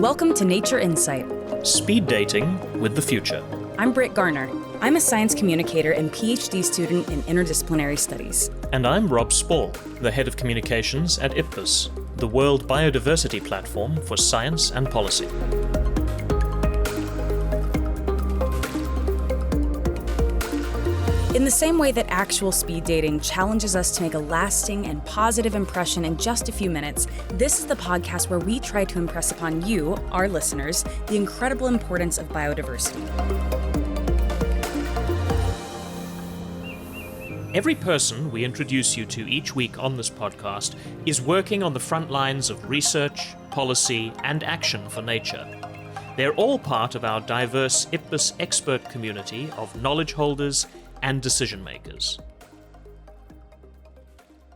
Welcome to Nature Insight. Speed dating with the future. I'm Britt Garner. I'm a science communicator and PhD student in interdisciplinary studies. And I'm Rob Spall, the head of communications at IPBES, the World Biodiversity Platform for Science and Policy. In the same way that actual speed dating challenges us to make a lasting and positive impression in just a few minutes, this is the podcast where we try to impress upon you, our listeners, the incredible importance of biodiversity. Every person we introduce you to each week on this podcast is working on the front lines of research, policy, and action for nature. They're all part of our diverse IPBES expert community of knowledge holders and decision makers.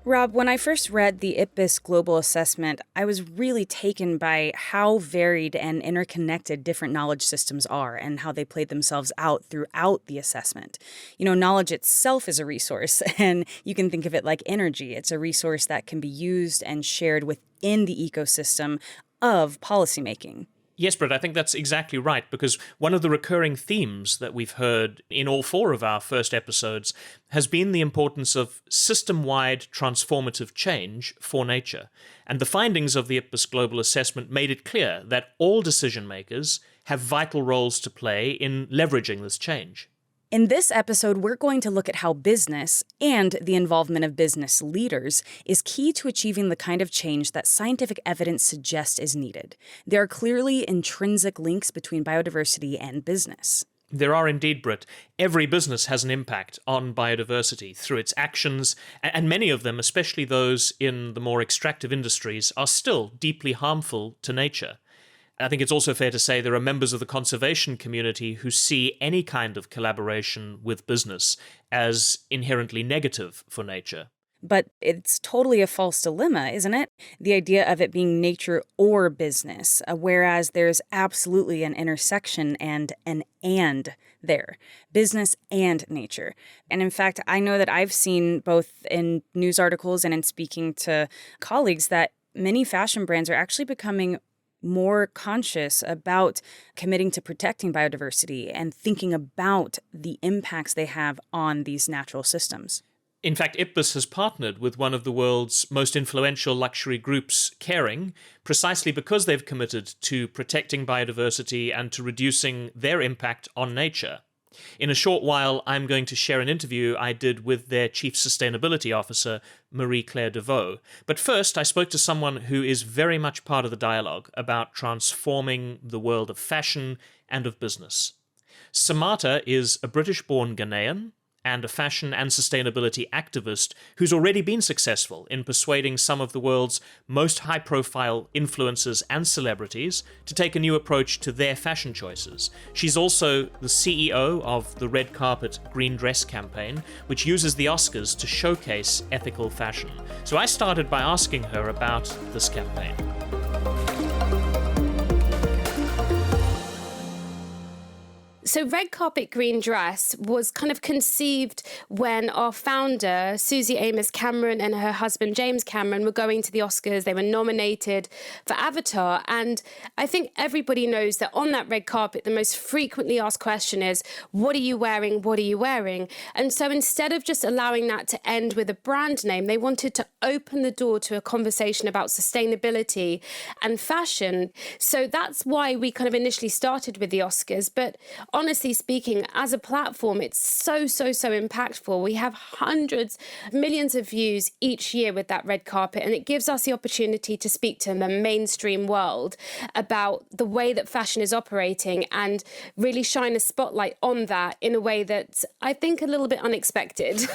Rob, when I first read the IPBES Global Assessment, I was really taken by how varied and interconnected different knowledge systems are and how they played themselves out throughout the assessment. You know, knowledge itself is a resource, and you can think of it like energy. It's a resource that can be used and shared within the ecosystem of policymaking. Yes, Brett, I think that's exactly right, because one of the recurring themes that we've heard in all four of our first episodes has been the importance of system-wide transformative change for nature. And the findings of the IPBES Global Assessment made it clear that all decision makers have vital roles to play in leveraging this change. In this episode, we're going to look at how business and the involvement of business leaders is key to achieving the kind of change that scientific evidence suggests is needed. There are clearly intrinsic links between biodiversity and business. There are indeed, Britt. Every business has an impact on biodiversity through its actions, and many of them, especially those in the more extractive industries, are still deeply harmful to nature. I think it's also fair to say there are members of the conservation community who see any kind of collaboration with business as inherently negative for nature. But it's totally a false dilemma, isn't it? The idea of it being nature or business, whereas there's absolutely an intersection and an and there, business and nature. And in fact, I know that I've seen both in news articles and in speaking to colleagues that many fashion brands are actually becoming more conscious about committing to protecting biodiversity and thinking about the impacts they have on these natural systems. In fact, IPBES has partnered with one of the world's most influential luxury groups, Kering, precisely because they've committed to protecting biodiversity and to reducing their impact on nature. In a short while, I'm going to share an interview I did with their Chief Sustainability Officer, Marie-Claire Daveu. But first, I spoke to someone who is very much part of the dialogue about transforming the world of fashion and of business. Samata is a British-born Ghanaian and a fashion and sustainability activist who's already been successful in persuading some of the world's most high-profile influencers and celebrities to take a new approach to their fashion choices. She's also the CEO of the Red Carpet Green Dress campaign, which uses the Oscars to showcase ethical fashion. So I started by asking her about this campaign. So Red Carpet Green Dress was kind of conceived when our founder, Susie Amos Cameron, and her husband, James Cameron, were going to the Oscars. They were nominated for Avatar. And I think everybody knows that on that red carpet, the most frequently asked question is, what are you wearing? What are you wearing? And so instead of just allowing that to end with a brand name, they wanted to open the door to a conversation about sustainability and fashion. So that's why we kind of initially started with the Oscars. But honestly speaking, as a platform, it's so impactful. We have hundreds, millions of views each year with that red carpet, and it gives us the opportunity to speak to the mainstream world about the way that fashion is operating and really shine a spotlight on that in a way that's, I think, a little bit unexpected.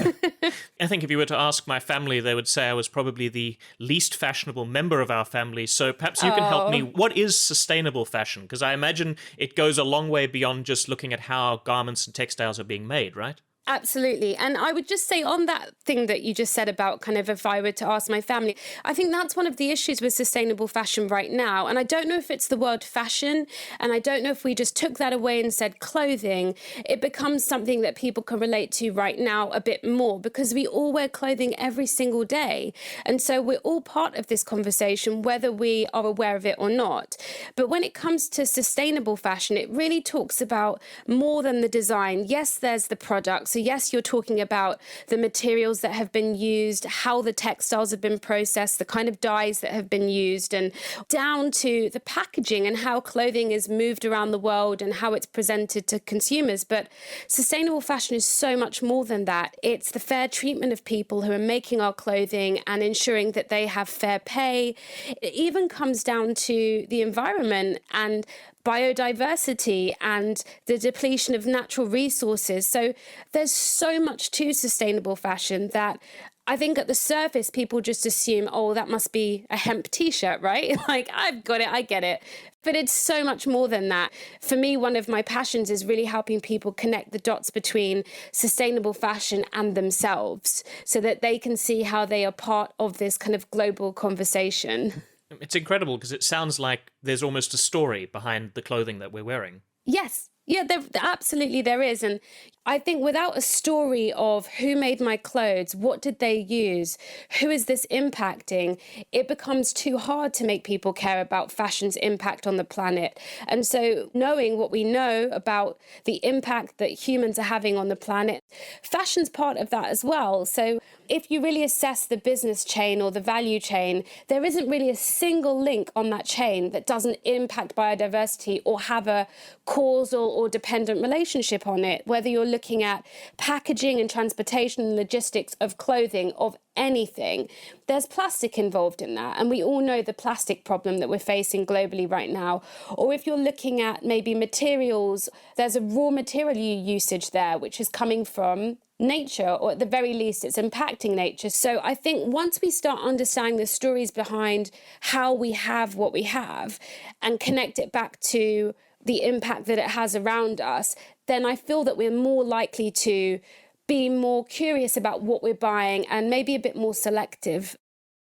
I think if you were to ask my family, they would say I was probably the least fashionable member of our family. So perhaps you can help me. What is sustainable fashion? Because I imagine it goes a long way beyond just looking at how garments and textiles are being made, right? Absolutely. And I would just say on that thing that you just said about kind of if I were to ask my family, I think that's one of the issues with sustainable fashion right now. And I don't know if it's the word fashion, and I don't know if we just took that away and said clothing, it becomes something that people can relate to right now a bit more, because we all wear clothing every single day. And so we're all part of this conversation, whether we are aware of it or not. But when it comes to sustainable fashion, it really talks about more than the design. Yes, there's the product. So yes, you're talking about the materials that have been used, how the textiles have been processed, the kind of dyes that have been used, and down to the packaging and how clothing is moved around the world and how it's presented to consumers. But sustainable fashion is so much more than that. It's the fair treatment of people who are making our clothing and ensuring that they have fair pay. It even comes down to the environment and biodiversity and the depletion of natural resources. So there's so much to sustainable fashion that I think at the surface, people just assume, oh, that must be a hemp t-shirt, right? Like, I've got it, I get it. But it's so much more than that. For me, one of my passions is really helping people connect the dots between sustainable fashion and themselves so that they can see how they are part of this kind of global conversation. It's incredible because it sounds like there's almost a story behind the clothing that we're wearing. Yes. Yeah, absolutely there is. And I think without a story of who made my clothes, what did they use, who is this impacting, it becomes too hard to make people care about fashion's impact on the planet. And so knowing what we know about the impact that humans are having on the planet, fashion's part of that as well. So if you really assess the business chain or the value chain, there isn't really a single link on that chain that doesn't impact biodiversity or have a causal or dependent relationship on it, whether you're looking at packaging and transportation and logistics of clothing, of anything. There's plastic involved in that, and we all know the plastic problem that we're facing globally right now. Or if you're looking at maybe materials, there's a raw material usage there, which is coming from nature, or at the very least it's impacting nature. So I think once we start understanding the stories behind how we have what we have and connect it back to the impact that it has around us, then I feel that we're more likely to be more curious about what we're buying and maybe a bit more selective.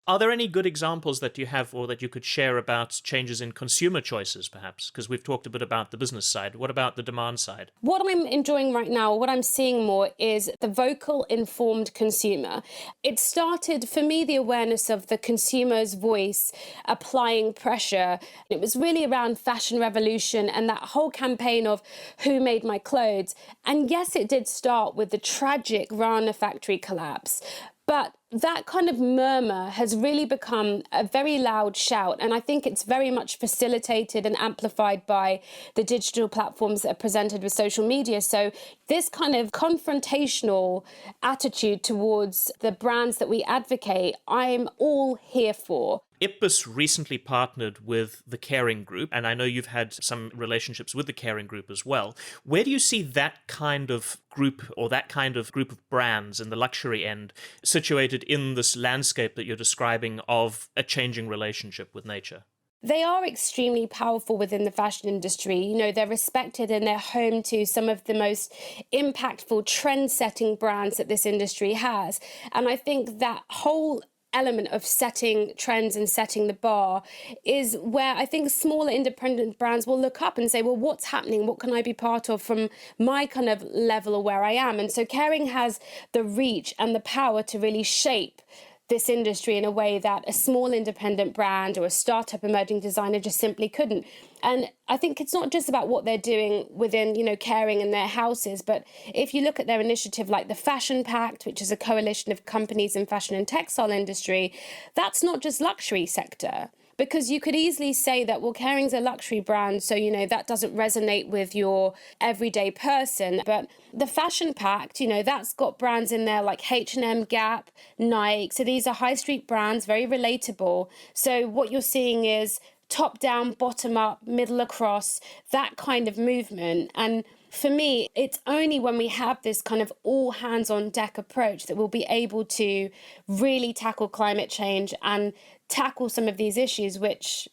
Are there any good examples that you have or that you could share about changes in consumer choices, perhaps? Because we've talked a bit about the business side. What about the demand side? What I'm enjoying right now, what I'm seeing more, is the vocal, informed consumer. It started, for me, the awareness of the consumer's voice applying pressure. It was really around Fashion Revolution and that whole campaign of who made my clothes. And yes, it did start with the tragic Rana factory collapse. But that kind of murmur has really become a very loud shout. And I think it's very much facilitated and amplified by the digital platforms that are presented with social media. So this kind of confrontational attitude towards the brands that we advocate, I'm all here for. IPBES recently partnered with the Kering Group, and I know you've had some relationships with the Kering Group as well. Where do you see that kind of group or that kind of group of brands in the luxury end situated in this landscape that you're describing of a changing relationship with nature? They are extremely powerful within the fashion industry. You know, they're respected and they're home to some of the most impactful, trend-setting brands that this industry has. And I think that whole element of setting trends and setting the bar is where I think smaller independent brands will look up and say, well, what's happening? What can I be part of from my kind of level of where I am? And so Kering has the reach and the power to really shape this industry in a way that a small independent brand or a startup emerging designer just simply couldn't. And I think it's not just about what they're doing within, you know, Kering and their houses, but if you look at their initiative like the Fashion Pact, which is a coalition of companies in fashion and textile industry, that's not just luxury sector. Because you could easily say that, well, Kering's a luxury brand, so, you know, that doesn't resonate with your everyday person. But the Fashion Pact, you know, that's got brands in there like H&M, Gap, Nike. So these are high street brands, very relatable. So what you're seeing is top down, bottom up, middle across, that kind of movement. And for me, it's only when we have this kind of all hands on deck approach that we'll be able to really tackle climate change and tackle some of these issues, which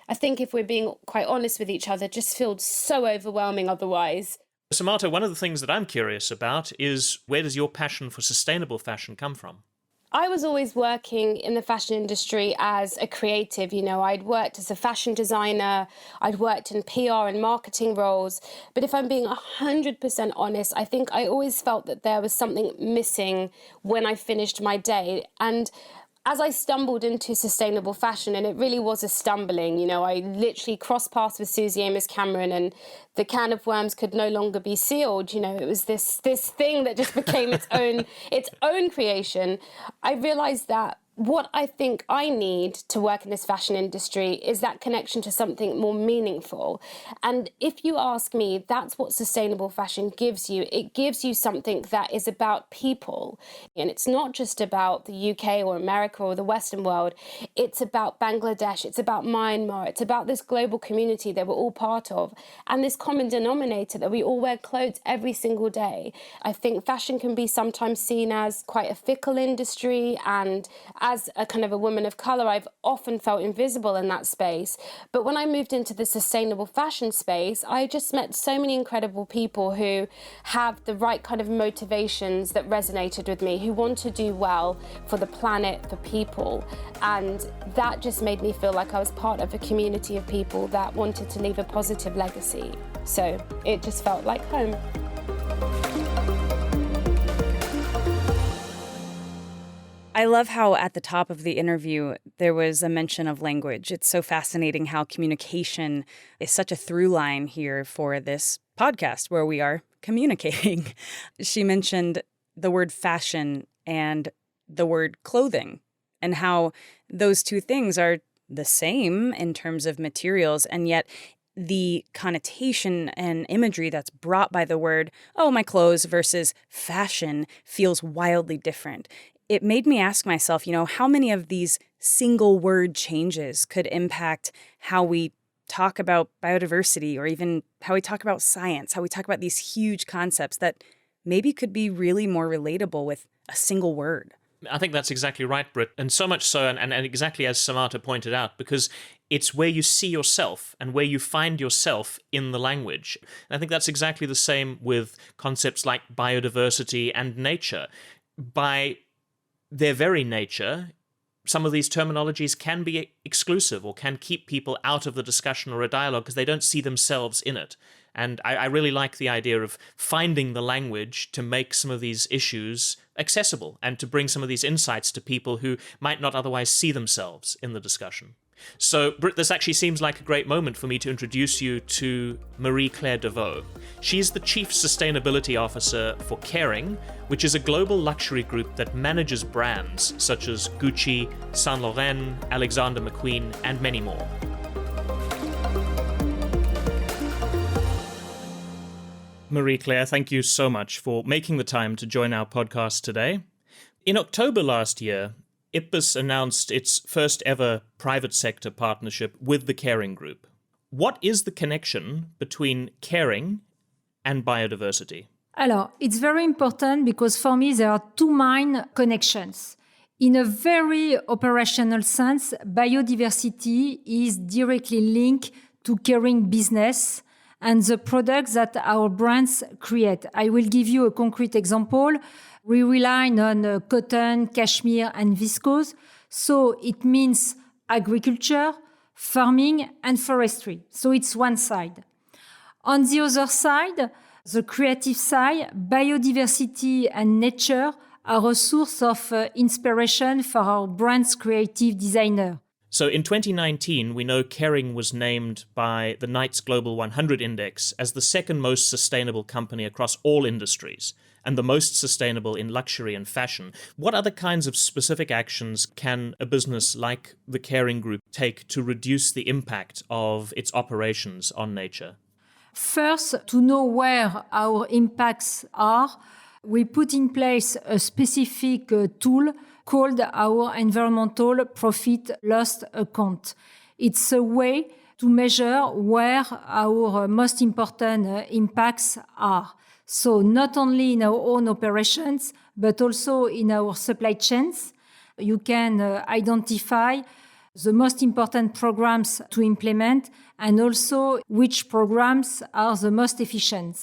I think, if we're being quite honest with each other, just feels so overwhelming otherwise. Samata, one of the things that I'm curious about is, where does your passion for sustainable fashion come from? I was always working in the fashion industry as a creative. I'd worked as a fashion designer, I'd worked in PR and marketing roles. But if I'm being 100% honest, I think I always felt that there was something missing when I finished my day. And as I stumbled into sustainable fashion, and it really was a stumbling, I literally crossed paths with Susie Amos Cameron, and the can of worms could no longer be sealed. It was this thing that just became its own creation. I realized that what I think I need to work in this fashion industry is that connection to something more meaningful. And if you ask me, that's what sustainable fashion gives you. It gives you something that is about people. And it's not just about the UK or America or the Western world. It's about Bangladesh. It's about Myanmar. It's about this global community that we're all part of. And this common denominator that we all wear clothes every single day. I think fashion can be sometimes seen as quite a fickle industry, and as a kind of a woman of colour, I've often felt invisible in that space. But when I moved into the sustainable fashion space, I just met so many incredible people who have the right kind of motivations that resonated with me, who want to do well for the planet, for people. And that just made me feel like I was part of a community of people that wanted to leave a positive legacy. So it just felt like home. I love how at the top of the interview, there was a mention of language. It's so fascinating how communication is such a through line here for this podcast where we are communicating. She mentioned the word fashion and the word clothing, and how those two things are the same in terms of materials, and yet the connotation and imagery that's brought by the word, oh, my clothes, versus fashion feels wildly different. It made me ask myself, how many of these single word changes could impact how we talk about biodiversity, or even how we talk about science, how we talk about these huge concepts that maybe could be really more relatable with a single word. I think that's exactly right, Britt, and so much so, and exactly as Samata pointed out, because it's where you see yourself and where you find yourself in the language. And I think that's exactly the same with concepts like biodiversity and nature. By their very nature, some of these terminologies can be exclusive or can keep people out of the discussion or a dialogue because they don't see themselves in it. And I really like the idea of finding the language to make some of these issues accessible and to bring some of these insights to people who might not otherwise see themselves in the discussion. So, Britt, this actually seems like a great moment for me to introduce you to Marie-Claire Daveu. She's the Chief Sustainability Officer for Kering, which is a global luxury group that manages brands such as Gucci, Saint Laurent, Alexander McQueen, and many more. Marie-Claire, thank you so much for making the time to join our podcast today. In October last year, IPBES announced its first ever private sector partnership with the Kering Group. What is the connection between Kering and biodiversity? Alors, it's very important because for me there are two main connections. In a very operational sense, biodiversity is directly linked to Kering business and the products that our brands create. I will give you a concrete example. We rely on cotton, cashmere, and viscose. So it means agriculture, farming, and forestry. So it's one side. On the other side, the creative side, biodiversity and nature are a source of inspiration for our brand's creative designer. So in 2019, we know Kering was named by the Knight's Global 100 Index as the second most sustainable company across all industries, and the most sustainable in luxury and fashion. What other kinds of specific actions can a business like the Kering Group take to reduce the impact of its operations on nature? First, to know where our impacts are, we put in place a specific tool called our environmental profit loss account. It's a way to measure where our most important impacts are. So not only in our own operations, but also in our supply chains, you can identify the most important programs to implement and also which programs are the most efficient.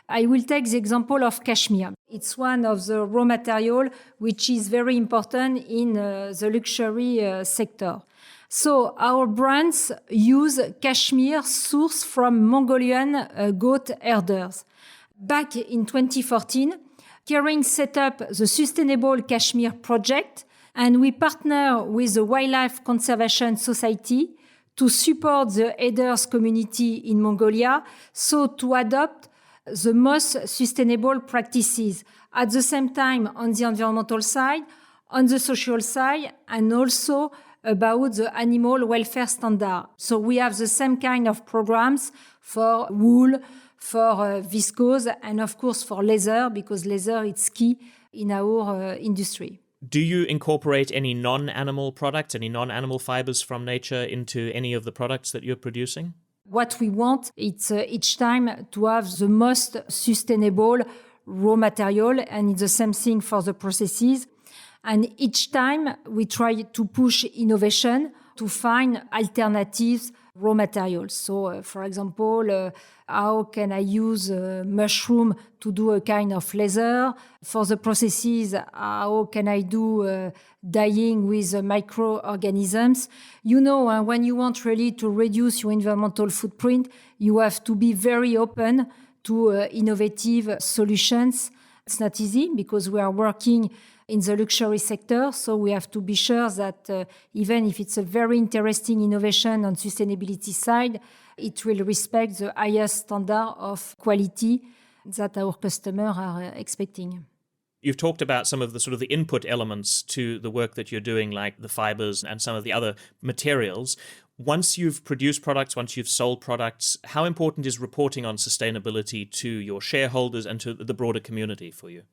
I will take the example of cashmere. It's one of the raw material which is very important in the luxury sector. So our brands use cashmere sourced from Mongolian goat herders. Back in 2014, Kering set up the Sustainable Cashmere Project, and we partner with the Wildlife Conservation Society to support the herders community in Mongolia, so to adopt the most sustainable practices. At the same time, on the environmental side, on the social side, and also about the animal welfare standard. So we have the same kind of programs for wool, for viscose, and of course for leather, because leather is key in our industry. Do you incorporate any non-animal products, any non-animal fibers from nature into any of the products that you're producing? What we want, it's each time to have the most sustainable raw material, and it's the same thing for the processes. And each time we try to push innovation to find alternatives raw materials. So, for example, how can I use mushroom to do a kind of leather? For the processes, how can I do dyeing with microorganisms? You know, when you want really to reduce your environmental footprint, you have to be very open to innovative solutions. It's not easy because we are working in the luxury sector, so we have to be sure that even if it's a very interesting innovation on sustainability side, it will respect the highest standard of quality that our customers are expecting. You've talked about some of the sort of the input elements to the work that you're doing, like the fibers and some of the other materials. Once you've produced products, once you've sold products, how important is reporting on sustainability to your shareholders and to the broader community for you?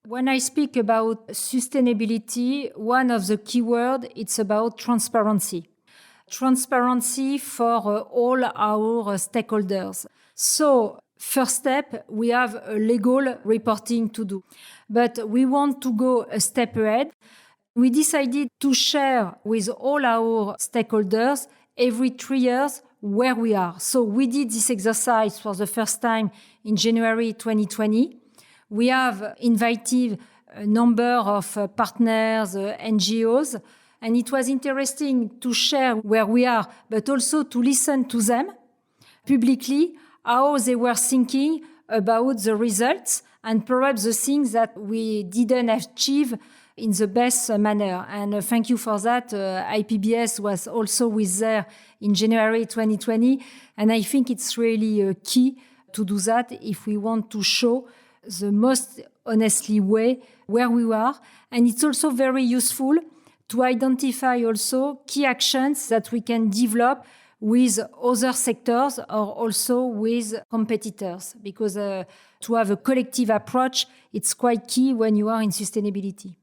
When I speak about sustainability, one of the key words, it's about transparency. Transparency for all our stakeholders. So, first step, we have a legal reporting to do. But we want to go a step ahead. We decided to share with all our stakeholders every 3 years where we are. So we did this exercise for the first time in January 2020. We have invited a number of partners, NGOs, and it was interesting to share where we are, but also to listen to them publicly, how they were thinking about the results and perhaps the things that we didn't achieve in the best manner. And thank you for that. IPBES was also with there in January 2020. And I think it's really key to do that if we want to show the most honestly way where we are. And it's also very useful to identify also key actions that we can develop with other sectors or also with competitors, because to have a collective approach, it's quite key when you are in sustainability.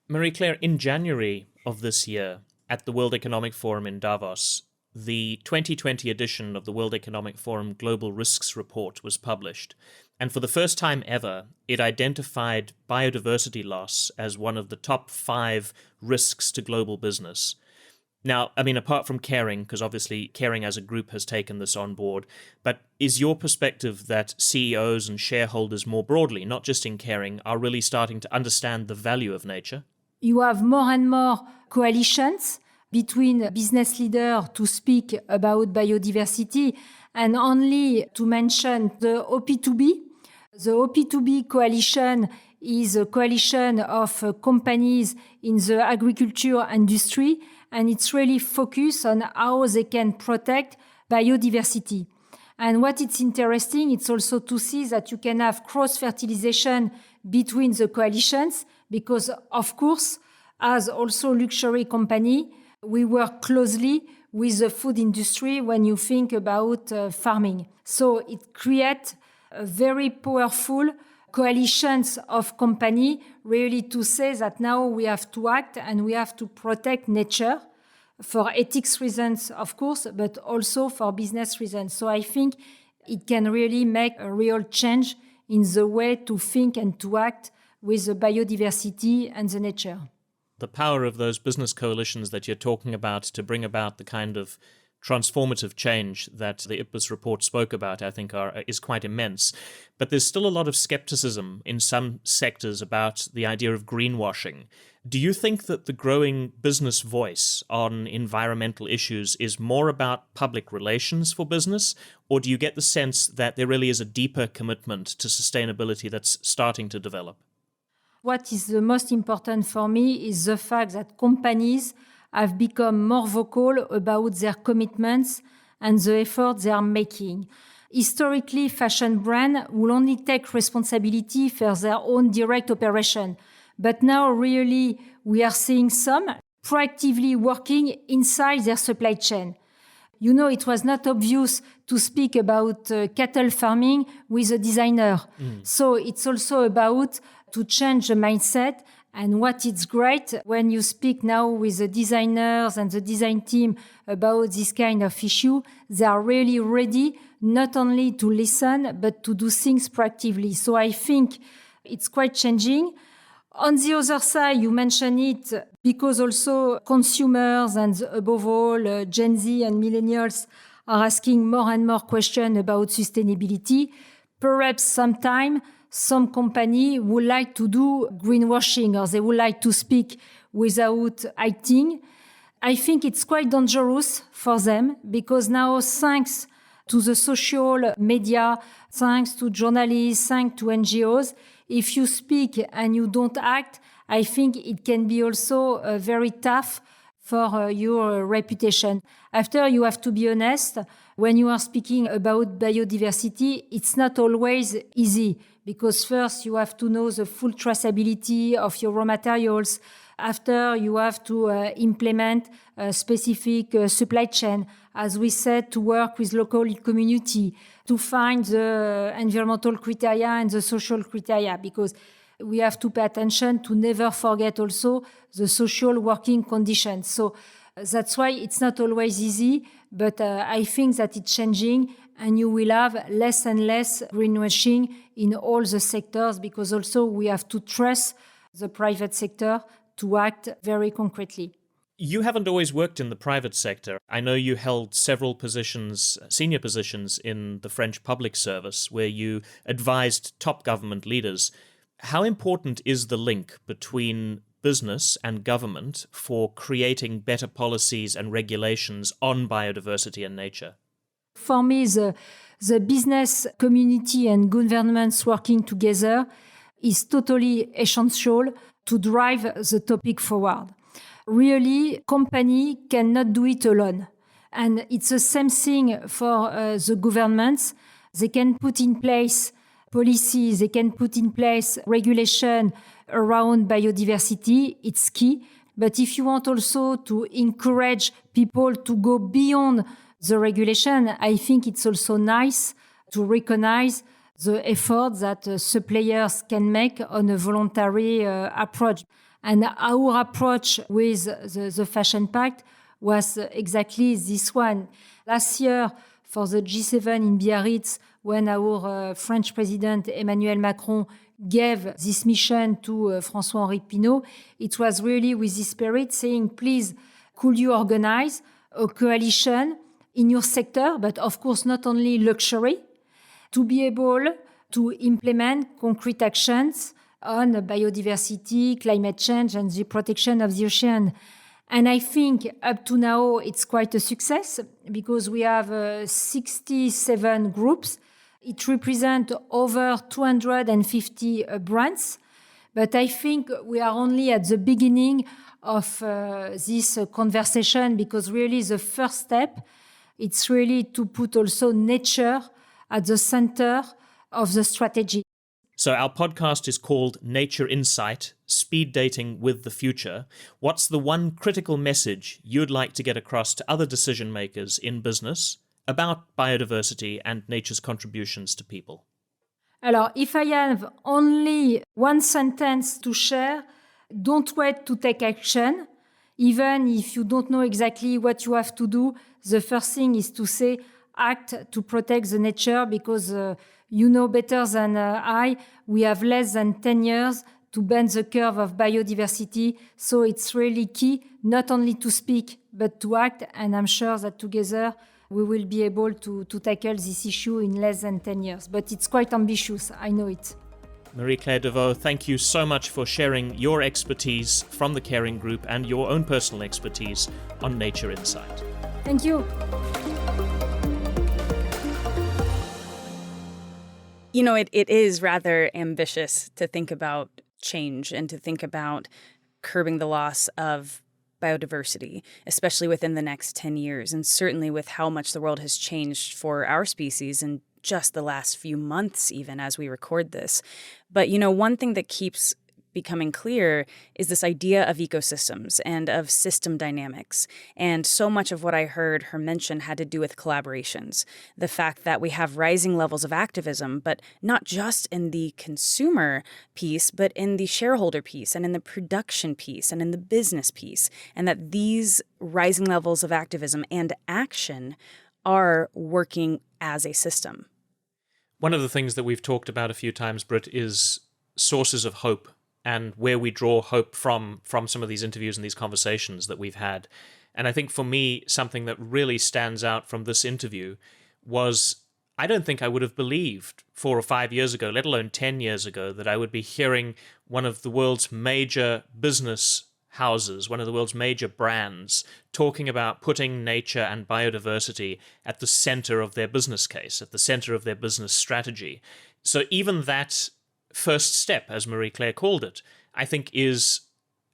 Marie-Claire, in January of this year, at the World Economic Forum in Davos, the 2020 edition of the World Economic Forum Global Risks Report was published. And for the first time ever, it identified biodiversity loss as one of the top 5 risks to global business. Now, I mean, apart from Kering, because obviously Kering as a group has taken this on board, but is your perspective that CEOs and shareholders more broadly, not just in Kering, are really starting to understand the value of nature? You have more and more coalitions between business leaders to speak about biodiversity, and only to mention the OP2B. The OP2B coalition is a coalition of companies in the agriculture industry, and it's really focused on how they can protect biodiversity. And what it's interesting, it's also to see that you can have cross-fertilization between the coalitions, because, of course, as also luxury company, we work closely with the food industry when you think about farming. So it creates a very powerful coalitions of companies really to say that now we have to act and we have to protect nature for ethics reasons, of course, but also for business reasons. So I think it can really make a real change in the way to think and to act with the biodiversity and the nature. The power of those business coalitions that you're talking about to bring about the kind of transformative change that the IPBES report spoke about, I think, is quite immense. But there's still a lot of skepticism in some sectors about the idea of greenwashing. Do you think that the growing business voice on environmental issues is more about public relations for business, or do you get the sense that there really is a deeper commitment to sustainability that's starting to develop? What is the most important for me is the fact that companies have become more vocal about their commitments and the effort they are making. Historically, fashion brands will only take responsibility for their own direct operation. But now, really, we are seeing some proactively working inside their supply chain. You know, it was not obvious to speak about cattle farming with a designer. So it's also about to change the mindset. And what is great when you speak now with the designers and the design team about this kind of issue, they are really ready not only to listen, but to do things proactively. So I think it's quite changing. On the other side, you mentioned it because also consumers and above all Gen Z and millennials are asking more and more questions about sustainability. Perhaps sometime some company would like to do greenwashing or they would like to speak without acting. I think it's quite dangerous for them because now thanks to the social media, thanks to journalists, thanks to NGOs, if you speak and you don't act, I think it can be also very tough for your reputation. After, you have to be honest. When you are speaking about biodiversity, it's not always easy because first you have to know the full traceability of your raw materials. After, you have to implement a specific supply chain, as we said, to work with local community, to find the environmental criteria and the social criteria, because we have to pay attention to never forget also the social working conditions. So that's why it's not always easy, but I think that it's changing and you will have less and less greenwashing in all the sectors because also we have to trust the private sector to act very concretely. You haven't always worked in the private sector. I know you held several positions, senior positions in the French public service where you advised top government leaders. How important is the link between business and government for creating better policies and regulations on biodiversity and nature? For me, the business community and governments working together is totally essential to drive the topic forward. Really, company cannot do it alone. And it's the same thing for the governments. They can put in place policies, they can put in place regulation around biodiversity. It's key. But if you want also to encourage people to go beyond the regulation, I think it's also nice to recognize the effort that suppliers can make on a voluntary approach. And our approach with the Fashion Pact was exactly this one. Last year, for the G7 in Biarritz, when our French President Emmanuel Macron gave this mission to François-Henri Pinault, it was really with this spirit saying, please, could you organize a coalition in your sector, but of course not only luxury, to be able to implement concrete actions on biodiversity, climate change, and the protection of the ocean. And I think up to now, it's quite a success because we have 67 groups. It represents over 250 brands. But I think we are only at the beginning of this conversation because really the first step, it's really to put also nature at the center of the strategy. So our podcast is called Nature Insight, Speed Dating with the Future. What's the one critical message you'd like to get across to other decision makers in business about biodiversity and nature's contributions to people? Alors, if I have only one sentence to share, don't wait to take action. Even if you don't know exactly what you have to do, the first thing is to say, act to protect the nature because you know better than I, we have less than 10 years to bend the curve of biodiversity. So it's really key not only to speak, but to act. And I'm sure that together we will be able to tackle this issue in less than 10 years. But it's quite ambitious, I know it. Marie-Claire Daveu, thank you so much for sharing your expertise from the Kering Group and your own personal expertise on Nature Insight. Thank you. You know, it is rather ambitious to think about change and to think about curbing the loss of biodiversity, especially within the next 10 years, and certainly with how much the world has changed for our species in just the last few months, even as we record this. But, you know, one thing that keeps becoming clear is this idea of ecosystems and of system dynamics. And so much of what I heard her mention had to do with collaborations. The fact that we have rising levels of activism, but not just in the consumer piece, but in the shareholder piece and in the production piece and in the business piece. And that these rising levels of activism and action are working as a system. One of the things that we've talked about a few times, Britt, is sources of hope and where we draw hope from some of these interviews and these conversations that we've had. And I think for me, something that really stands out from this interview was I don't think I would have believed 4 or 5 years ago, let alone 10 years ago, that I would be hearing one of the world's major business houses, one of the world's major brands, talking about putting nature and biodiversity at the center of their business case, at the center of their business strategy. So even that first step, as Marie-Claire called it, I think is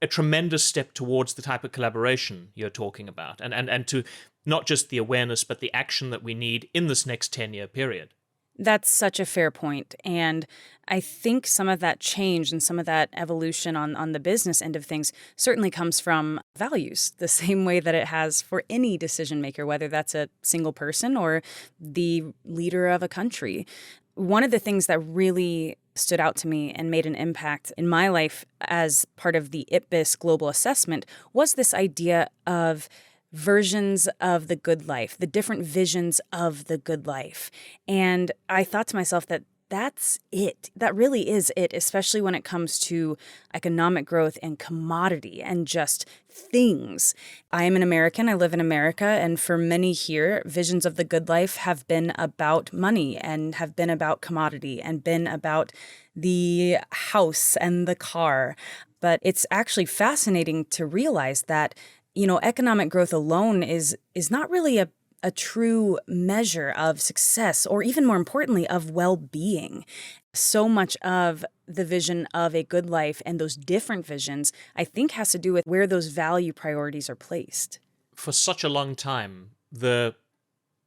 a tremendous step towards the type of collaboration you're talking about, and to not just the awareness, but the action that we need in this next 10-year period. That's such a fair point. And I think some of that change and some of that evolution on the business end of things certainly comes from values, the same way that it has for any decision maker, whether that's a single person or the leader of a country. One of the things that really stood out to me and made an impact in my life as part of the IPBES global assessment was this idea of versions of the good life, the different visions of the good life. And I thought to myself that that's it. That really is it, especially when it comes to economic growth and commodity and just things. I am an American. I live in America. And for many here, visions of the good life have been about money and have been about commodity and been about the house and the car. But it's actually fascinating to realize that, you know, economic growth alone is not really a true measure of success, or even more importantly, of well-being. So much of the vision of a good life and those different visions, I think, has to do with where those value priorities are placed. For such a long time, the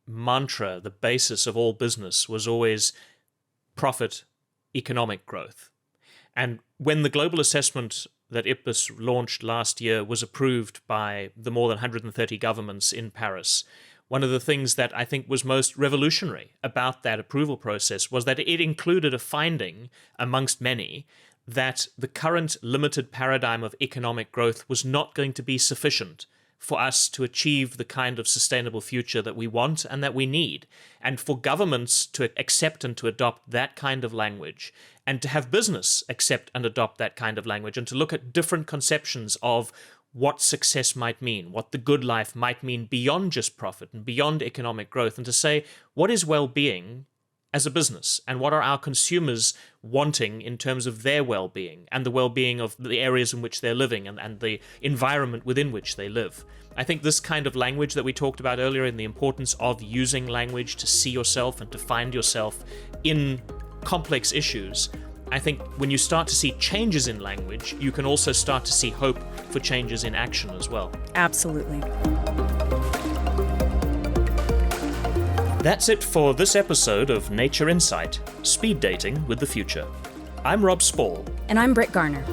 mantra, the basis of all business was always profit, economic growth. And when the global assessment that IPBES launched last year was approved by the more than 130 governments in Paris, one of the things that I think was most revolutionary about that approval process was that it included a finding, amongst many, that the current limited paradigm of economic growth was not going to be sufficient for us to achieve the kind of sustainable future that we want and that we need. And for governments to accept and to adopt that kind of language, and to have business accept and adopt that kind of language, and to look at different conceptions of what success might mean, what the good life might mean beyond just profit and beyond economic growth, and to say, what is well-being as a business, and what are our consumers wanting in terms of their well-being and the well-being of the areas in which they're living and the environment within which they live. I think this kind of language that we talked about earlier, and the importance of using language to see yourself and to find yourself in complex issues, I think when you start to see changes in language, you can also start to see hope for changes in action as well. Absolutely. That's it for this episode of Nature Insight, Speed Dating with the Future. I'm Rob Spall. And I'm Britt Garner.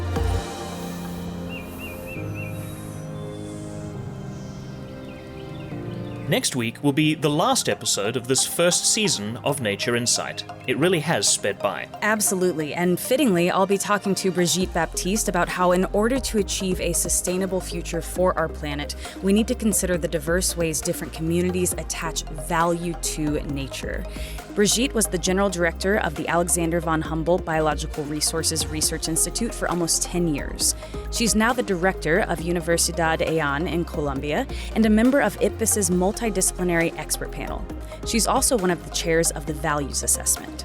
Next week will be the last episode of this first season of Nature Insight. It really has sped by. Absolutely. And fittingly, I'll be talking to Brigitte Baptiste about how in order to achieve a sustainable future for our planet, we need to consider the diverse ways different communities attach value to nature. Brigitte was the general director of the Alexander von Humboldt Biological Resources Research Institute for almost 10 years. She's now the director of Universidad EAN in Colombia and a member of IPBES's multidisciplinary expert panel. She's also one of the chairs of the Values Assessment.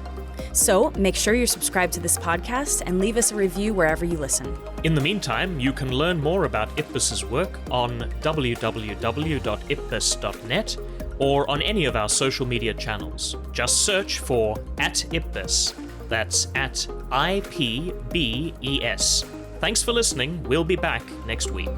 So make sure you're subscribed to this podcast and leave us a review wherever you listen. In the meantime, you can learn more about IPBES's work on www.ipbes.net or on any of our social media channels. Just search for @IPBES. That's @IPBES. Thanks for listening. We'll be back next week.